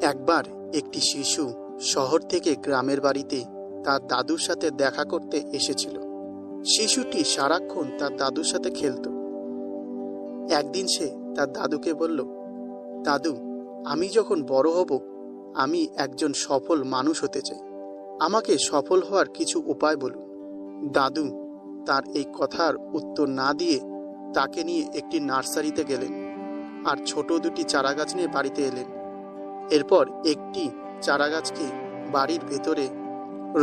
একবার একটি শিশু শহর থেকে গ্রামের বাড়িতে তার দাদুর সাথে দেখা করতে এসেছিল। শিশুটি সারাক্ষণ তার দাদুর সাথে খেলত। একদিন সে তার দাদুকে বলল, দাদু, আমি যখন বড় হব আমি একজন সফল মানুষ হতে চাই। আমাকে সফল হওয়ার কিছু উপায় বলুন। দাদু তার এই কথার উত্তর না দিয়ে তাকে নিয়ে একটি নার্সারিতে গেলেন আর ছোট দুটি চারাগাছ নিয়ে বাড়িতে এলেন। এরপর একটি চারাগাছকে বাড়ির ভেতরে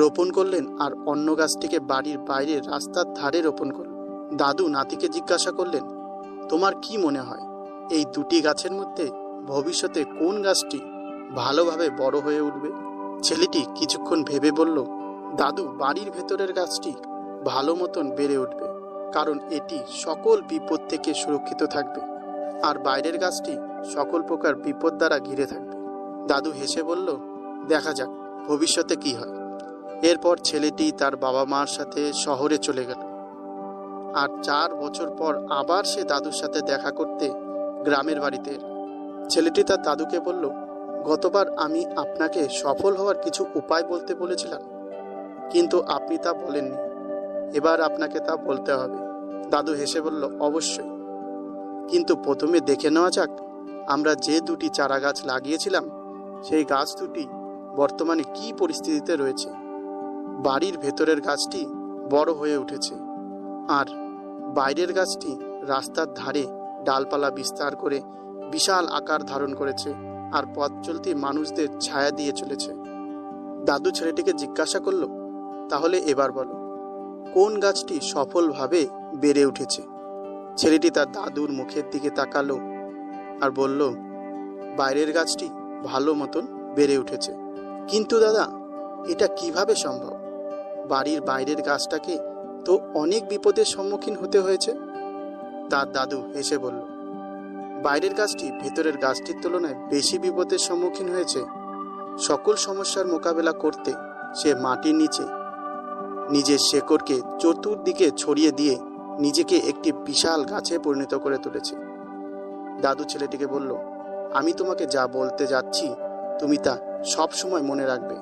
রোপণ করলেন আর অন্য গাছটিকে বাড়ির বাইরে রাস্তার ধারে রোপণ করলেন। দাদু নাতিকে জিজ্ঞাসা করলেন, তোমার কি মনে হয় এই দুটি গাছের মধ্যে ভবিষ্যতে কোন গাছটি ভালোভাবে বড় হয়ে উঠবে? ছেলেটি কিছুক্ষণ ভেবে বলল, দাদু, বাড়ির ভেতরের গাছটি ভালো মতন বেড়ে উঠবে, কারণ এটি সকল বিপদ থেকে সুরক্ষিত থাকবে, আর বাইরের গাছটি সকল প্রকার বিপদ দ্বারা ঘিরে থাকবে। দাদু হেসে বলল, দেখা যাক ভবিষ্যতে কি হয়। এরপর ছেলেটি তার বাবা মার সাথে শহরে চলে গেল আর 4 বছর পর আবার সে দাদুর সাথে দেখা করতে গ্রামের বাড়িতে এলো। ছেলেটি তার দাদুকে বলল, গতবার আমি আপনাকে সফল হওয়ার কিছু উপায় বলতে বলেছিলাম, কিন্তু আপনি তা বলেননি। এবার আপনাকে তা বলতে হবে। দাদু হেসে বলল, অবশ্যই, কিন্তু প্রথমে দেখে নেওয়া যাক আমরা যে দুটি চারা গাছ লাগিয়েছিলাম সেই গাছ দুটি বর্তমানে কি পরিস্থিতিতে রয়েছে। বাড়ির ভেতরের গাছটি বড় হয়ে উঠেছে আর বাইরের গাছটি রাস্তার ধারে ডালপালা বিস্তার করে বিশাল আকার ধারণ করেছে আর পথ চলতি মানুষদের ছায়া দিয়ে চলেছে। দাদু ছেলেটিকে জিজ্ঞাসা করল, তাহলে এবার বলো কোন গাছটি সফলভাবে বেড়ে উঠেছে? ছেলেটি তার দাদুর মুখের দিকে তাকালো আর বলল, বাইরের গাছটি ভালো মতন বেড়ে উঠেছে। কিন্তু দাদা, এটা কিভাবে সম্ভব? বাড়ির বাইরের গাছটাকে তো অনেক বিপদের সম্মুখীন হতে হয়েছে। তার দাদু হেসে বলল, বাইরের গাছটি ভেতরের গাছটির তুলনায় বেশি বিপদের সম্মুখীন হয়েছে। সকল সমস্যার মোকাবেলা করতে সে মাটির নিচে নিজের শেকড়কে চতুর্দিকে ছড়িয়ে দিয়ে নিজেকে একটি বিশাল গাছে পরিণত করে তুলেছে। দাদু ছেলেটিকে বলল, আমি তোমাকে যা বলতে যাচ্ছি তুমি তা সব সময় মনে রাখবে।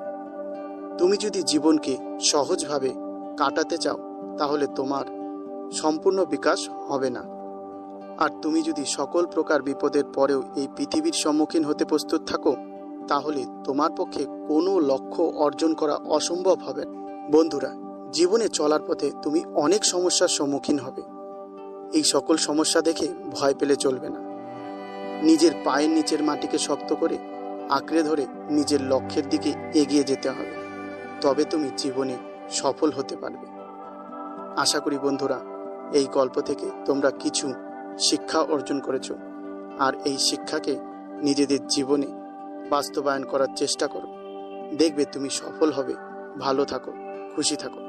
তুমি যদি জীবনকে সহজভাবে কাটাতে চাও তাহলে তোমার সম্পূর্ণ বিকাশ হবে না, আর তুমি যদি সকল প্রকার বিপদের পরেও এই পৃথিবীর সম্মুখীন হতে প্রস্তুত থাকো তাহলে তোমার পক্ষে কোনো লক্ষ্য অর্জন করা অসম্ভব হবে। বন্ধুরা, জীবনে চলার পথে তুমি অনেক সমস্যার সম্মুখীন হবে। এই সকল সমস্যা দেখে ভয় পেলে চলবে না। নিজের পায়ের নিচের মাটিকে শক্ত করে আঁকড়ে ধরে নিজের লক্ষ্যের দিকে এগিয়ে যেতে হবে, তবে তুমি জীবনে সফল হতে পারবে। আশা করি বন্ধুরা এই গল্প থেকে তোমরা কিছু শিক্ষা অর্জন করেছো, আর এই শিক্ষাকে নিজেদের জীবনে বাস্তবায়ন করার চেষ্টা করো। দেখবে তুমি সফল হবে। ভালো থাকো, খুশি থাকো।